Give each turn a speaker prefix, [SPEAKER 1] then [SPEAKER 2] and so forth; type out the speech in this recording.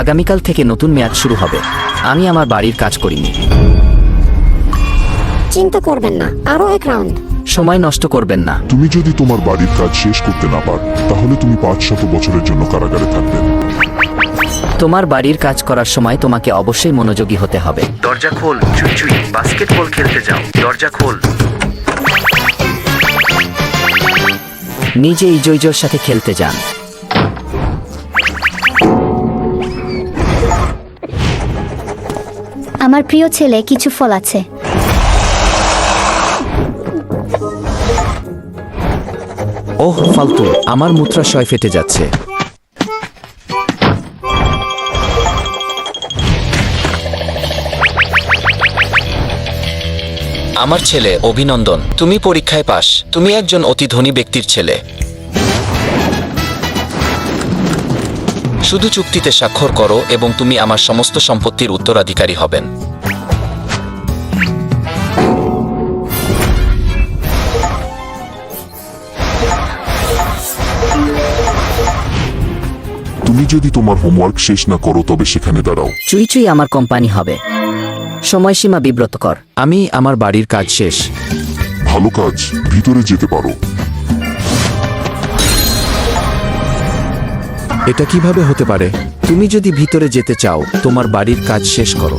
[SPEAKER 1] আগামীকাল থেকে নতুন মেয়াদ শুরু হবে। আমি আমার বাড়ির কাজ করিনি।
[SPEAKER 2] চিন্তা করবেন না, আরো এক রাউন্ড।
[SPEAKER 1] সময় নষ্ট করবেন না।
[SPEAKER 3] তুমি যদি তোমার বাড়ির কাজ শেষ করতে না পার, তাহলে তুমি 500 বছরের জন্য কারাগারে থাকবে।
[SPEAKER 1] তোমার বাড়ির কাজ করার সময় তোমাকে অবশ্যই মনোযোগী হতে হবে। দরজা খোল, চুই চুই, বাস্কেটবল খেলতে যাও। দরজা খোল। নিজে ইজইজোর সাথে খেলতে যান।
[SPEAKER 4] আমার প্রিয় ছেলে, কিছু ফল আছে।
[SPEAKER 1] ওহ ফালতু, আমার মূত্রাশয় ফেটে যাচ্ছে।
[SPEAKER 5] আমার ছেলে, অভিনন্দন, তুমি পরীক্ষায় পাস। তুমি একজন অতি ধনী ব্যক্তির ছেলে। শুধু চুক্তিতে স্বাক্ষর করো এবং তুমি আমার সমস্ত সম্পত্তির উত্তরাধিকারী হবেন।
[SPEAKER 3] তুমি যদি তোমার হোমওয়ার্ক শেষ না করো তবে সেখানে দাঁড়াও।
[SPEAKER 1] চুই চুই আমার কোম্পানি হবে। সময়সীমা বিব্রতকর। আমি আমার বাড়ির কাজ শেষ।
[SPEAKER 3] ভালো কাজ, ভিতরে যেতে পারো।
[SPEAKER 1] এটা কিভাবে হতে পারে? তুমি যদি ভিতরে যেতে চাও, তোমার বাড়ির কাজ শেষ করো।